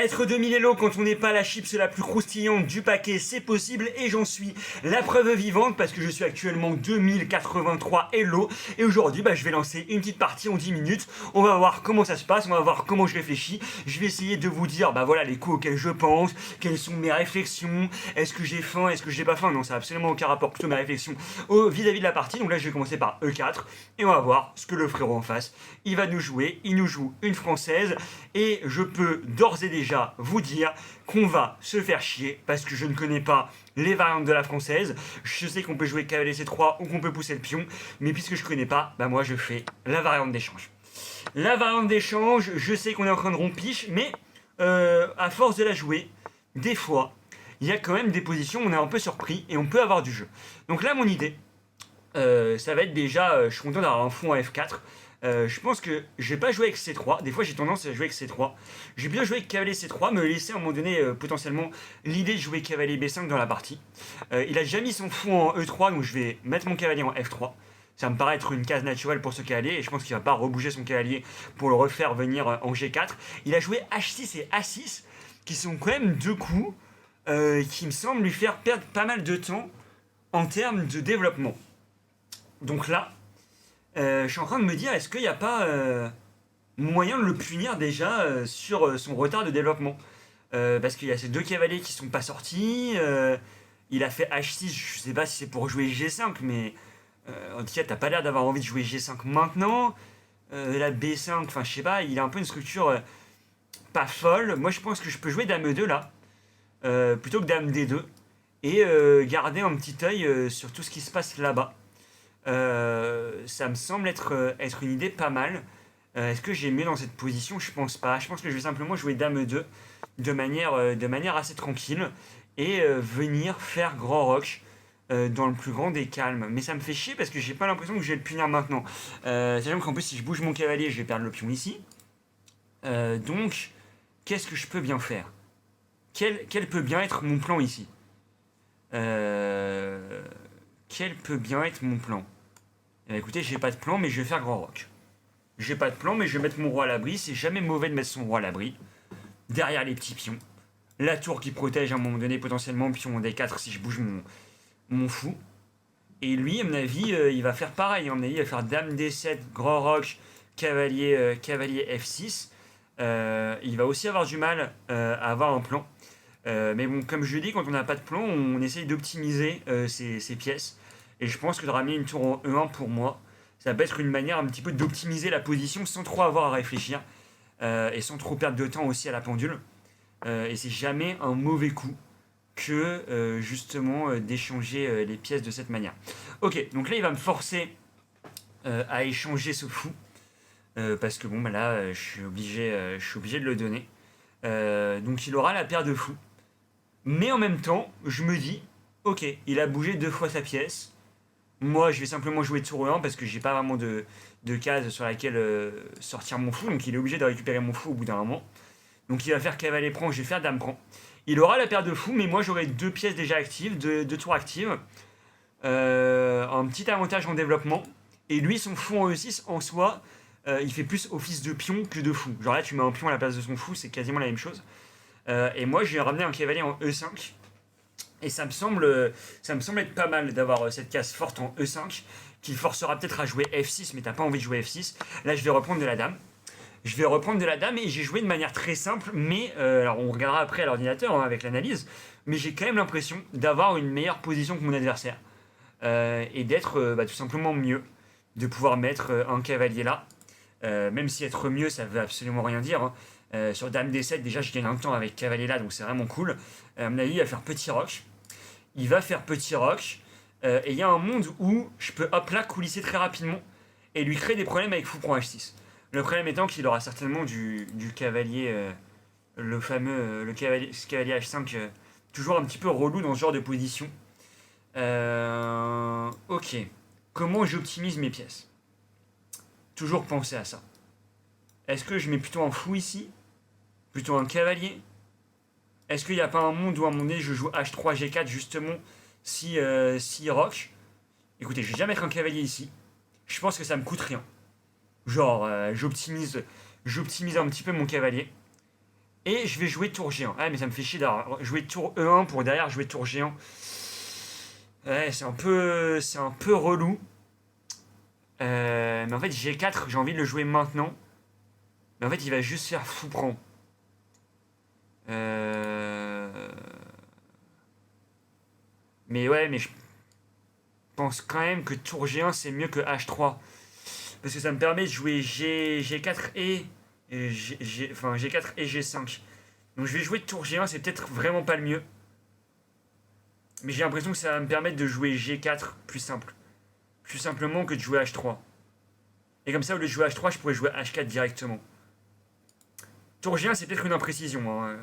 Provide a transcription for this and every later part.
Être 2000 Elo quand on n'est pas la chips la plus croustillante du paquet, c'est possible et j'en suis la preuve vivante parce que je suis actuellement 2083 Elo et aujourd'hui je vais lancer une petite partie en 10 minutes. On va voir comment ça se passe, on va voir comment je réfléchis. Je vais essayer de vous dire voilà les coups auxquels je pense, quelles sont mes réflexions, est-ce que j'ai faim, est-ce que j'ai pas faim. Non, ça n'a absolument aucun rapport, plutôt mes réflexions vis-à-vis de la partie. Donc là je vais commencer par E4 et on va voir ce que le frérot en face il va nous jouer. Il nous joue une française et je peux d'ores et déjà vous dire qu'on va se faire chier parce que je ne connais pas les variantes de la française. Je sais qu'on peut jouer cavalier C3 ou qu'on peut pousser le pion, mais puisque je connais pas, moi je fais la variante d'échange. La variante d'échange, je sais qu'on est en train de rompiche, mais à force de la jouer, des fois, il y a quand même des positions où on est un peu surpris et on peut avoir du jeu. Donc là, mon idée, ça va être déjà, je suis content d'avoir un fond à F4. Je pense que je vais pas jouer avec C3. Des fois, j'ai tendance à jouer avec C3. J'ai bien joué avec cavalier C3, me laisser à un moment donné potentiellement l'idée de jouer cavalier B5 dans la partie. Il a déjà mis son fond en E3, donc je vais mettre mon cavalier en F3. Ça me paraît être une case naturelle pour ce cavalier et je pense qu'il va pas rebouger son cavalier pour le refaire venir en G4. Il a joué H6 et A6, qui sont quand même deux coups qui me semblent lui faire perdre pas mal de temps en termes de développement. Donc là, je suis en train de me dire, est-ce qu'il n'y a pas moyen de le punir déjà sur son retard de développement parce qu'il y a ces deux cavaliers qui sont pas sortis. Il a fait H6, je sais pas si c'est pour jouer G5, mais en tout cas, t'as pas l'air d'avoir envie de jouer G5 maintenant. La B5, enfin je sais pas, il a un peu une structure pas folle. Moi je pense que je peux jouer Dame E2 là, plutôt que Dame D2, et garder un petit œil sur tout ce qui se passe là-bas. Ça me semble être une idée pas mal. Est-ce que j'ai mieux dans cette position? Je pense pas. Je pense que je vais simplement jouer Dame E2 de manière assez tranquille et venir faire grand rock dans le plus grand des calmes. Mais ça me fait chier parce que j'ai pas l'impression que je vais le punir maintenant. Sachant qu'en plus, si je bouge mon cavalier, je vais perdre le pion ici. Donc, qu'est-ce que je peux bien faire? Quel peut bien être mon plan ici? Quel peut bien être mon plan? Écoutez, j'ai pas de plan, mais je vais faire grand rock. J'ai pas de plan, mais je vais mettre mon roi à l'abri. C'est jamais mauvais de mettre son roi à l'abri. Derrière les petits pions. La tour qui protège à un moment donné potentiellement pion en D4 si je bouge mon fou. Et lui, à mon avis, il va faire pareil. À mon avis, il va faire Dame D7, grand rock, cavalier F6. Il va aussi avoir du mal à avoir un plan. Mais bon, comme je le dis, quand on n'a pas de plan, on essaye d'optimiser ses pièces. Et je pense que de ramener une tour en E1 pour moi, ça peut être une manière un petit peu d'optimiser la position sans trop avoir à réfléchir. Et sans trop perdre de temps aussi à la pendule. Et c'est jamais un mauvais coup que justement d'échanger les pièces de cette manière. Ok, donc là il va me forcer à échanger ce fou. Parce que là je suis obligé de le donner. Donc il aura la paire de fous. Mais en même temps, je me dis, ok, il a bougé deux fois sa pièce. Moi, je vais simplement jouer tour E1 parce que j'ai pas vraiment de case sur laquelle sortir mon fou. Donc il est obligé de récupérer mon fou au bout d'un moment. Donc il va faire cavalier prend, je vais faire dame prend. Il aura la paire de fous, mais moi j'aurai deux pièces déjà actives, deux tours actives. Un petit avantage en développement. Et lui, son fou en E6, en soi, il fait plus office de pion que de fou. Genre là, tu mets un pion à la place de son fou, c'est quasiment la même chose. Et moi, je vais ramener un cavalier en E5. Et ça me semble être pas mal d'avoir cette case forte en E5 qui forcera peut-être à jouer F6, mais t'as pas envie de jouer F6. Là, je vais reprendre de la dame. Et j'ai joué de manière très simple, mais alors on regardera après à l'ordinateur avec l'analyse, mais j'ai quand même l'impression d'avoir une meilleure position que mon adversaire et d'être tout simplement mieux, de pouvoir mettre un cavalier là, même si être mieux ça veut absolument rien dire. Hein. Sur Dame D7, déjà je gagne un temps avec cavalier là, donc c'est vraiment cool. À mon avis, il va faire petit roc. Et il y a un monde où je peux hop là coulisser très rapidement et lui créer des problèmes avec fou prend H6. Le problème étant qu'il aura certainement du cavalier, le fameux cavalier H5, toujours un petit peu relou dans ce genre de position. Ok. Comment j'optimise mes pièces? Toujours penser à ça. Est-ce que je mets plutôt un fou ici? Plutôt un cavalier? Est-ce qu'il n'y a pas un monde où à un moment donné je joue H3, G4 justement si rock? Écoutez, je vais déjà mettre un cavalier ici. Je pense que ça me coûte rien. Genre, j'optimise un petit peu mon cavalier. Et je vais jouer tour géant. Ah mais ça me fait chier d'avoir joué tour E1 pour derrière jouer tour géant. Ouais, c'est un peu relou. Mais en fait, G4, j'ai envie de le jouer maintenant. Mais en fait, il va juste faire fou prend. Mais ouais, mais je pense quand même que tour G1 c'est mieux que H3. Parce que ça me permet de jouer G4 enfin, G4 et G5. Donc je vais jouer tour G1, c'est peut-être vraiment pas le mieux. Mais j'ai l'impression que ça va me permettre de jouer G4 plus simple. Plus simplement que de jouer H3. Et comme ça, au lieu de jouer H3, je pourrais jouer H4 directement. Tour G1, c'est peut-être une imprécision. Hein.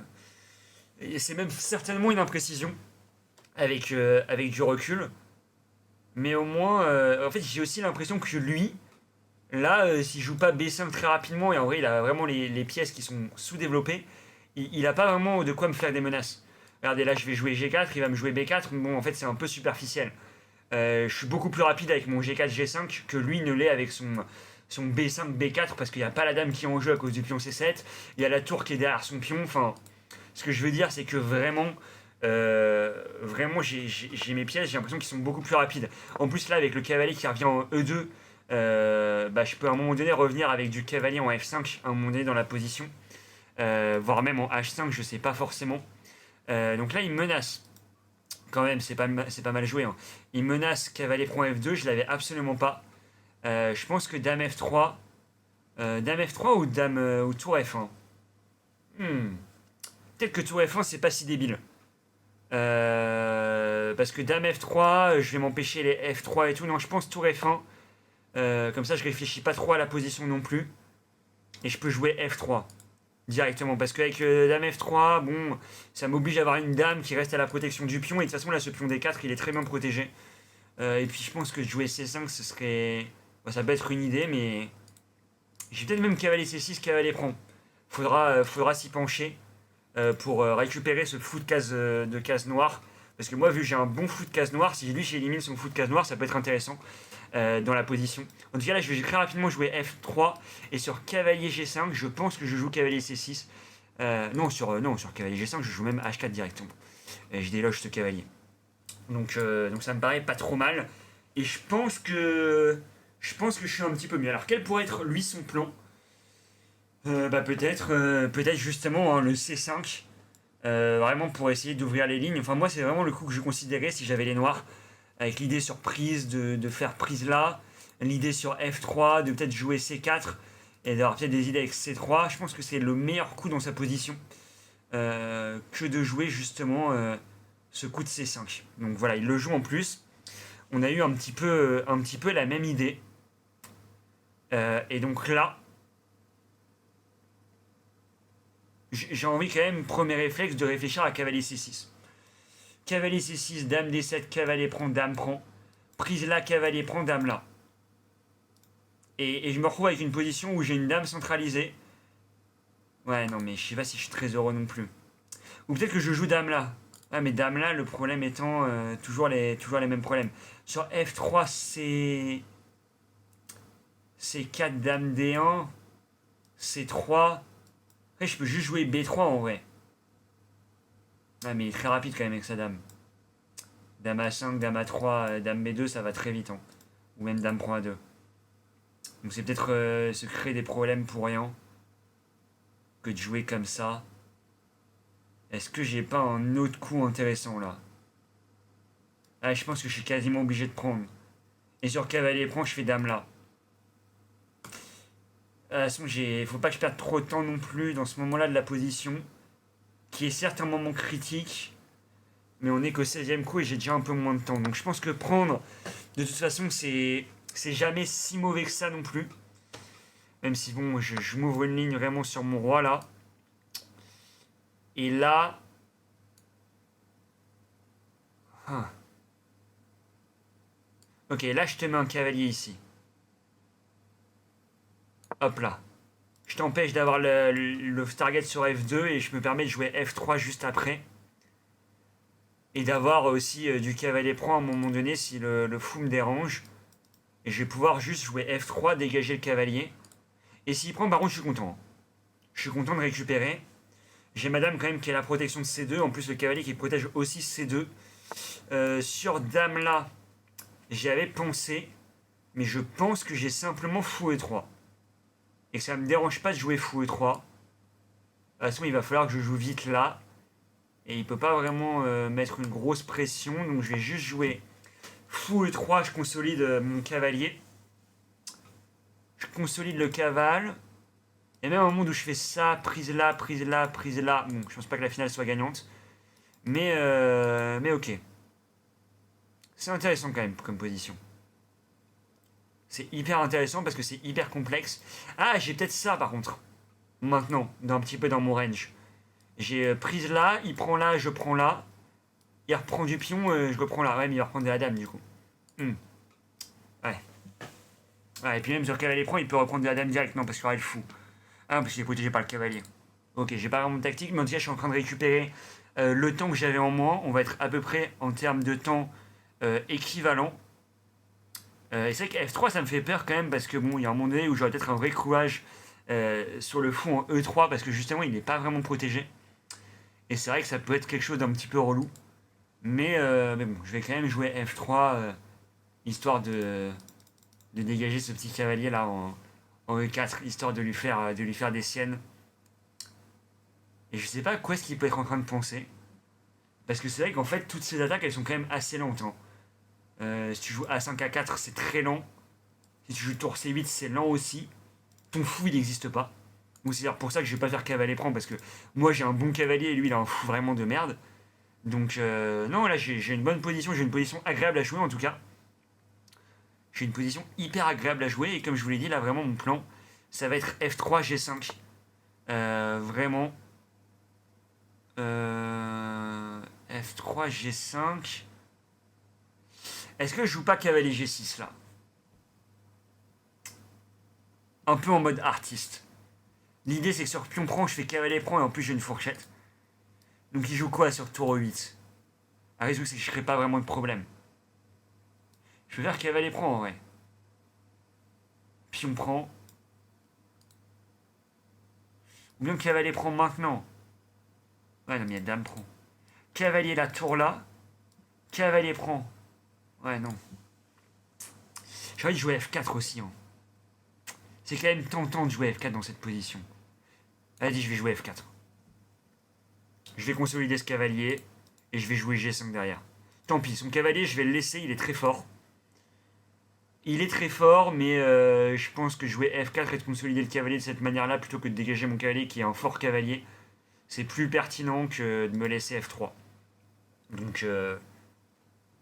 Et c'est même certainement une imprécision. Avec du recul. Mais au moins, en fait, j'ai aussi l'impression que lui, là, s'il joue pas B5 très rapidement, et en vrai, il a vraiment les pièces qui sont sous-développées, il a pas vraiment de quoi me faire des menaces. Regardez, là, je vais jouer G4, il va me jouer B4, mais bon, en fait, c'est un peu superficiel. Je suis beaucoup plus rapide avec mon G4, G5 que lui ne l'est avec son B5, B4, parce qu'il n'y a pas la dame qui est en jeu à cause du pion C7, il y a la tour qui est derrière son pion, enfin, ce que je veux dire, c'est que vraiment, j'ai mes pièces, j'ai l'impression qu'ils sont beaucoup plus rapides. En plus, là, avec le cavalier qui revient en E2, je peux à un moment donné revenir avec du cavalier en F5 à un moment donné dans la position, voire même en H5, je sais pas forcément. Donc là, il menace. Quand même, c'est pas mal joué. Hein. Il menace cavalier prend F2, je l'avais absolument pas. Je pense que dame F3. Dame F3 ou ou tour F1. Peut-être que tour F1 c'est pas si débile. Parce que dame F3, je vais m'empêcher les F3 et tout. Non, je pense tour F1. Comme ça, je réfléchis pas trop à la position non plus. Et je peux jouer F3 directement. Parce qu'avec dame F3, bon, ça m'oblige à avoir une dame qui reste à la protection du pion. Et de toute façon, là, ce pion D4, il est très bien protégé. Et puis, je pense que jouer C5, ce serait. Bon, ça peut être une idée, mais. J'ai peut-être même cavalier C6, cavalier prend. Faudra s'y pencher pour récupérer ce flou de case noire. Parce que moi, vu que j'ai un bon flou de case noire, si lui j'élimine son flou de case noire, ça peut être intéressant dans la position. En tout cas, là, je vais très rapidement jouer F3 et sur cavalier G5, je pense que je joue cavalier C6. Non, sur cavalier G5, je joue même H4 directement. Et je déloge ce cavalier. Donc ça me paraît pas trop mal. Et je pense que je suis un petit peu mieux. Alors, quel pourrait être lui son plan peut-être justement hein, le C5. Vraiment pour essayer d'ouvrir les lignes. Enfin, moi, c'est vraiment le coup que je considérais si j'avais les noirs. Avec l'idée sur prise, de faire prise là. L'idée sur F3, de peut-être jouer C4. Et d'avoir peut-être des idées avec C3. Je pense que c'est le meilleur coup dans sa position. Que de jouer justement ce coup de C5. Donc voilà, il le joue en plus. On a eu un petit peu la même idée. Et donc là, j'ai envie quand même, premier réflexe, de réfléchir à cavalier C6. Cavalier C6, dame D7, cavalier prend, dame prend. Prise là, cavalier prend, dame là. Et je me retrouve avec une position où j'ai une dame centralisée. Ouais, non, mais je sais pas si je suis très heureux non plus. Ou peut-être que je joue dame là. Ah, mais dame là, le problème étant toujours les mêmes problèmes. Sur F3, c'est 4 dame D1. C3. Après, je peux juste jouer B3 en vrai. Ah, mais il est très rapide quand même avec sa dame. Dame A5, dame A3, dame B2, ça va très vite. Hein. Ou même dame prend A2. Donc c'est peut-être se créer des problèmes pour rien. Que de jouer comme ça. Est-ce que j'ai pas un autre coup intéressant là? Ah, je pense que je suis quasiment obligé de prendre. Et sur cavalier prend, je fais dame là. De toute façon, faut pas que je perde trop de temps non plus dans ce moment-là de la position. Qui est certes un moment critique. Mais on est qu'au 16ème coup et j'ai déjà un peu moins de temps. Donc je pense que prendre, de toute façon, c'est jamais si mauvais que ça non plus. Même si bon, je m'ouvre une ligne vraiment sur mon roi là. Et là... Ah. Ok, là je te mets un cavalier ici. Hop là. Je t'empêche d'avoir le target sur F2 et je me permets de jouer F3 juste après. Et d'avoir aussi du cavalier prend à un moment donné si le fou me dérange. Et je vais pouvoir juste jouer F3, dégager le cavalier. Et s'il prend, par contre, je suis content. Je suis content de récupérer. J'ai madame quand même qui a la protection de C2, en plus le cavalier qui protège aussi C2. Sur dame là, j'y avais pensé, mais je pense que j'ai simplement fou E3. Et que ça me dérange pas de jouer fou E3. De toute façon, il va falloir que je joue vite là. Et il peut pas vraiment mettre une grosse pression, donc je vais juste jouer fou E3, je consolide mon cavalier. Je consolide le cavale. Et même au moment où je fais ça, prise là, prise là, prise là. Bon, je pense pas que la finale soit gagnante. Mais ok. C'est intéressant quand même comme position. C'est hyper intéressant parce que c'est hyper complexe. Ah, j'ai peut-être ça par contre. Maintenant, un petit peu dans mon range. J'ai prise là, il prend là, je prends là. Il reprend du pion, je reprends là. Ouais, mais il va reprendre de la dame du coup. Hmm. Ouais. Ouais. Et puis même sur le cavalier prend, il peut reprendre de la dame direct. Non, parce qu'il y aura le fou. Ah, parce qu'il est protégé par le cavalier. Ok, j'ai pas vraiment de tactique, mais en tout cas, je suis en train de récupérer le temps que j'avais en moins. On va être à peu près en termes de temps équivalent. Et c'est vrai que F3, ça me fait peur quand même, parce que bon, il y a un moment donné où j'aurai peut-être un vrai clouage sur le fou en E3, parce que justement, il n'est pas vraiment protégé. Et c'est vrai que ça peut être quelque chose d'un petit peu relou. Mais bon, je vais quand même jouer F3, histoire de dégager ce petit cavalier là en E4, histoire de lui faire des siennes. Et je sais pas quoi est-ce qu'il peut être en train de penser. Parce que c'est vrai qu'en fait, toutes ces attaques, elles sont quand même assez lentes. Hein. Si tu joues A5, A4, c'est très lent. Si tu joues tour C8, c'est lent aussi. Ton fou, il n'existe pas. Donc c'est pour ça que je vais pas faire cavalier prend, parce que moi j'ai un bon cavalier et lui il a un fou vraiment de merde. Donc non, là j'ai une bonne position, j'ai une position agréable à jouer en tout cas. J'ai une position hyper agréable à jouer et comme je vous l'ai dit, là vraiment mon plan, ça va être F3, G5. Vraiment. F3, G5. Est-ce que je joue pas cavalier G6 là? Un peu en mode artiste. L'idée c'est que sur pion prend, je fais cavalier prend et en plus j'ai une fourchette. Donc il joue quoi sur tour 8? La raison c'est que je crée pas vraiment de problème. Je vais faire cavalier prend en vrai. Pion prend. Ou bien cavalier prend maintenant. Ouais non mais il y a dame prend. Cavalier là, tour là. Cavalier prend. Ouais non. J'ai envie de jouer F4 aussi. Hein. C'est quand même tentant de jouer F4 dans cette position. Vas-y, je vais jouer F4. Je vais consolider ce cavalier et je vais jouer G5 derrière. Tant pis, son cavalier, je vais le laisser, il est très fort. Il est très fort, mais je pense que jouer F4 et de consolider le cavalier de cette manière-là, plutôt que de dégager mon cavalier qui est un fort cavalier, c'est plus pertinent que de me laisser F3. Donc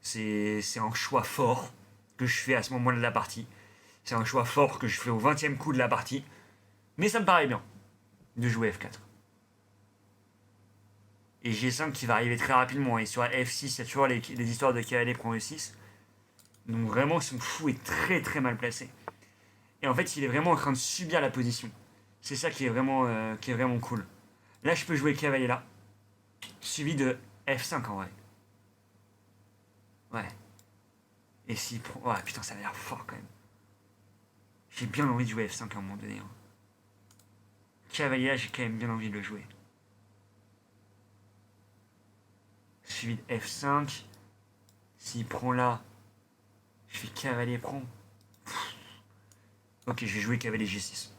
c'est un choix fort que je fais à ce moment-là de la partie. C'est un choix fort que je fais au 20e coup de la partie. Mais ça me paraît bien de jouer F4. Et G5 qui va arriver très rapidement. Et sur F6, il y a toujours les histoires de cavalier prend E6. Donc vraiment, son fou est très très mal placé. Et en fait, il est vraiment en train de subir la position. C'est ça qui est vraiment cool. Là, je peux jouer cavalier là. Suivi de F5 en vrai. Ouais. Et s'il prend... Ouais, putain, ça a l'air fort quand même. J'ai bien envie de jouer F5 à un moment donné. Hein. Cavalier là, j'ai quand même bien envie de le jouer. Suivi de F5. S'il prend là, je fais cavalier prend. Ok, je vais jouer cavalier G6.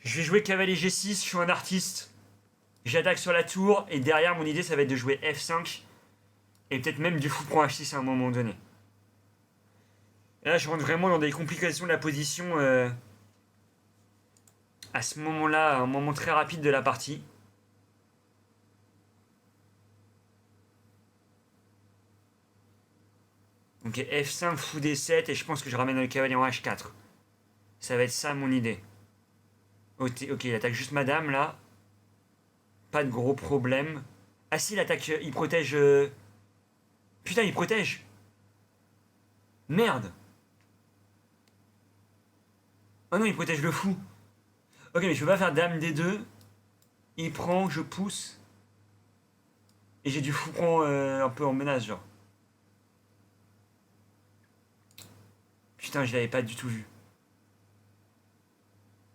Je vais jouer cavalier G6, je suis un artiste. J'attaque sur la tour et derrière mon idée ça va être de jouer F5 et peut-être même du fou prend H6 à un moment donné. Et là je rentre vraiment dans des complications de la position à ce moment-là, à un moment très rapide de la partie. Donc F5, fou D7 et je pense que je ramène le cavalier en H4. Ça va être ça mon idée. Ok, il attaque juste madame là. Pas de gros problème. Ah si, il attaque, il protège... Putain, il protège. Merde. Oh non, il protège le fou. Ok, mais je peux pas faire dame D2. Il prend, je pousse. Et j'ai du fou prend un peu en menace, genre. Putain, je l'avais pas du tout vu.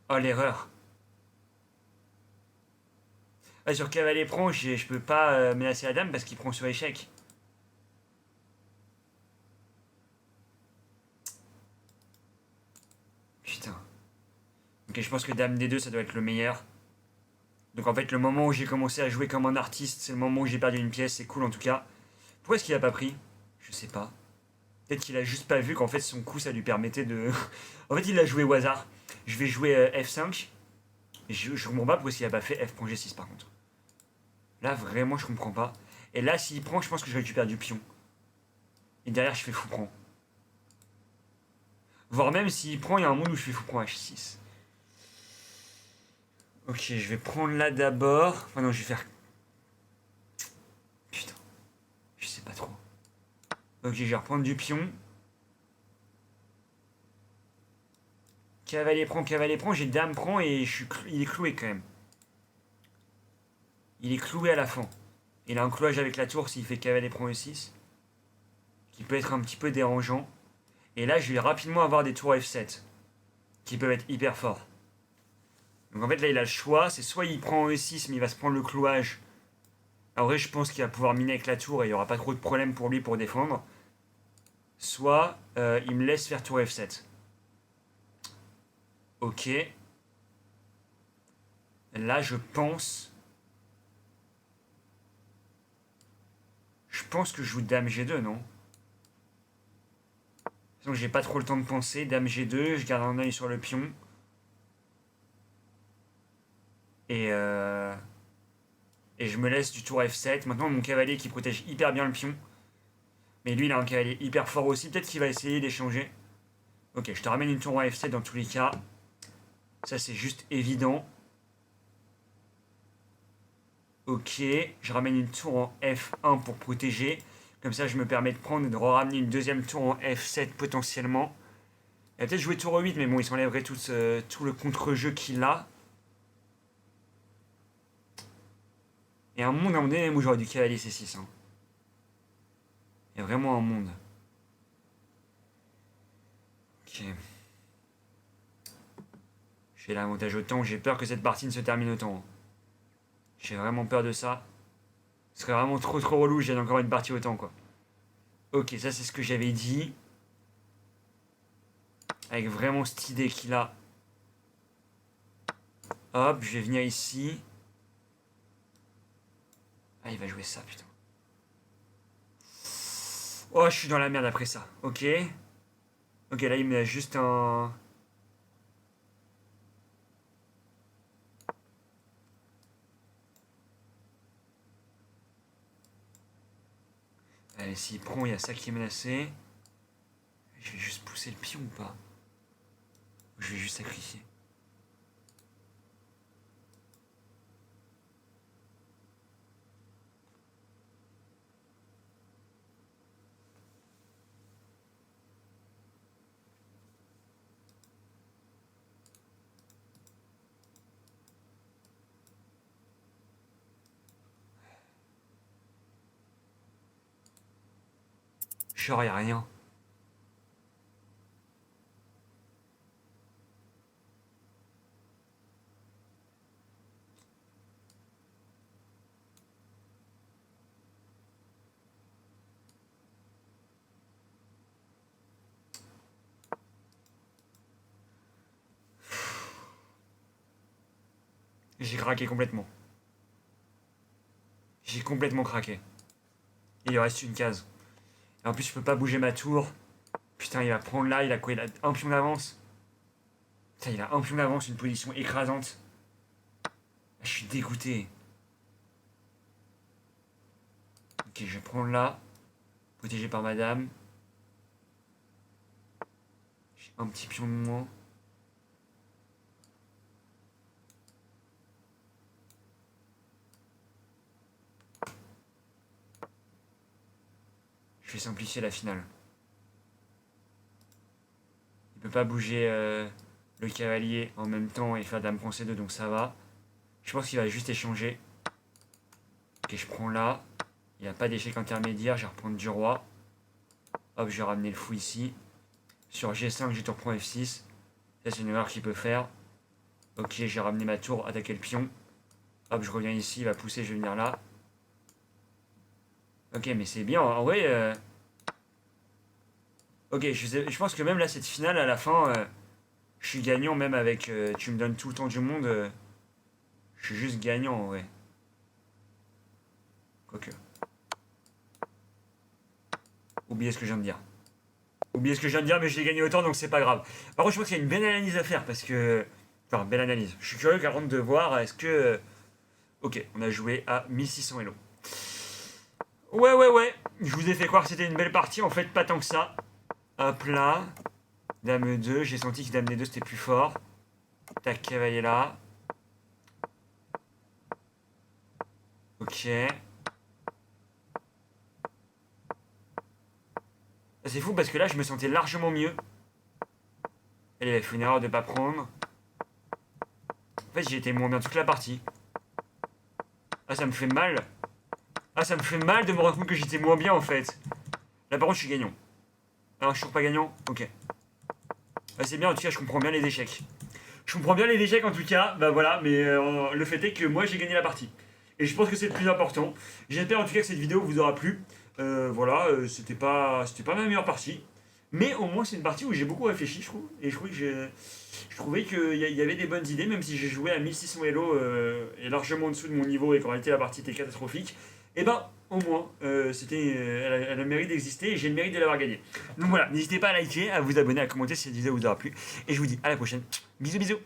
Oh, l'erreur. Ah, sur cavalier prend, je peux pas menacer la dame parce qu'il prend sur échec. Putain. Ok, je pense que dame D2, ça doit être le meilleur. Donc en fait, le moment où j'ai commencé à jouer comme un artiste, c'est le moment où j'ai perdu une pièce, c'est cool en tout cas. Pourquoi est-ce qu'il a pas pris? Je sais pas. Peut-être qu'il a juste pas vu qu'en fait son coup ça lui permettait de. En fait, il a joué au hasard. Je vais jouer F5. Et je comprends pas pourquoi il a pas fait F prend G6 par contre. Là, vraiment, je comprends pas. Et là, s'il prend, je pense que je récupère du pion. Et derrière, je fais fou prend. Voire même s'il prend, il y a un monde où je fais fou prend H6. Ok, je vais prendre là d'abord. Enfin, non, je vais faire. Putain, je sais pas trop. Ok, je vais reprendre du pion. Cavalier prend, j'ai dame prend et il est cloué quand même. Il est cloué à la fin. Il a un clouage avec la tour s'il fait cavalier prend E6. Qui peut être un petit peu dérangeant. Et là, je vais rapidement avoir des tours F7. Qui peuvent être hyper forts. Donc en fait, là, il a le choix. C'est soit il prend E6, mais il va se prendre le clouage. En vrai, je pense qu'il va pouvoir miner avec la tour et il n'y aura pas trop de problème pour lui pour défendre. Soit il me laisse faire tour F7. Ok. Là, je pense. Je pense que je joue dame G2, non? Donc j'ai pas trop le temps de penser. Dame G2, je garde un œil sur le pion. Et, euh, et je me laisse du tour F7. Maintenant, mon cavalier qui protège hyper bien le pion. Mais lui, il a un cavalier hyper fort aussi. Peut-être qu'il va essayer d'échanger. Ok, je te ramène une tour en F7 dans tous les cas. Ça, c'est juste évident. Ok, je ramène une tour en F1 pour protéger. Comme ça, je me permets de prendre et de ramener une deuxième tour en F7 potentiellement. Il va peut-être jouer tour E8, mais bon, il s'enlèverait tout le contre-jeu qu'il a. Et un monde à mon donné où j'aurais du cavalier C6. Hein. Il y a vraiment un monde. Ok. J'ai l'avantage au temps. J'ai peur que cette partie ne se termine au temps. J'ai vraiment peur de ça. Ce serait vraiment trop relou. J'ai encore une partie au temps quoi. Ok, ça c'est ce que j'avais dit. Avec vraiment cette idée qu'il a. Hop, je vais venir ici. Ah, il va jouer ça, putain. Oh, je suis dans la merde après ça. Ok. Ok, là, il me met juste un... Allez, s'il prend, il y a ça qui est menacé. Je vais juste pousser le pion ou pas? Je vais juste sacrifier. Genre, y a rien. J'ai craqué complètement. J'ai complètement craqué. Il lui reste une case. Et en plus, je peux pas bouger ma tour. Putain, il va prendre là, il a quoi? Il a un pion d'avance. Putain, il a un pion d'avance, une position écrasante. Je suis dégoûté. Ok, je vais prendre là. Protégé par madame. J'ai un petit pion de moins. Je vais simplifier la finale. Il peut pas bouger le cavalier en même temps et faire dame prend C2, donc ça va. Je pense qu'il va juste échanger. Ok, je prends là. Il n'y a pas d'échec intermédiaire, je vais reprendre du roi. Hop, je vais ramener le fou ici. Sur G5, je te reprends F6. Ça, c'est une erreur qu'il peut faire. Ok, j'ai ramené ma tour, attaquer le pion. Hop, je reviens ici, il va pousser, je vais venir là. Ok, mais c'est bien, en vrai... Ok, je pense que même là, cette finale, à la fin, je suis gagnant, même avec... tu me donnes tout le temps du monde, je suis juste gagnant, en vrai. Quoique. Oubliez ce que je viens de dire. Oubliez ce que je viens de dire, mais j'ai gagné autant, donc c'est pas grave. Par contre, je pense qu'il y a une belle analyse à faire, parce que... Enfin, belle analyse. Je suis curieux, par contre, de voir, est-ce que... Ok, on a joué à 1600 Elo. Ouais. Je vous ai fait croire que c'était une belle partie, en fait, pas tant que ça. Hop là. Dame 2, j'ai senti que Dame D2 c'était plus fort. Tac, cavalier là. Ok. C'est fou parce que là, je me sentais largement mieux. Elle avait fait une erreur de pas prendre. En fait, j'ai été moins bien toute la partie. Ah, ça me fait mal. Ah, ça me fait mal de me rendre compte que j'étais moins bien en fait. Là, par contre, je suis gagnant. Alors, je suis toujours pas gagnant. Ok. Ah, c'est bien, en tout cas, je comprends bien les échecs. Je comprends bien les échecs en tout cas. Bah voilà, mais le fait est que moi, j'ai gagné la partie. Et je pense que c'est le plus important. J'espère en tout cas que cette vidéo vous aura plu. Voilà, c'était pas ma meilleure partie. Mais au moins, c'est une partie où j'ai beaucoup réfléchi, je trouve. Et je trouvais qu'il y avait des bonnes idées, même si j'ai joué à 1600 Elo et largement en dessous de mon niveau et qu'en réalité la partie était catastrophique. Et ben, au moins, elle a le mérite d'exister et j'ai le mérite de l'avoir gagnée. Donc voilà, n'hésitez pas à liker, à vous abonner, à commenter si cette vidéo vous aura plu. Et je vous dis à la prochaine. Bisous, bisous.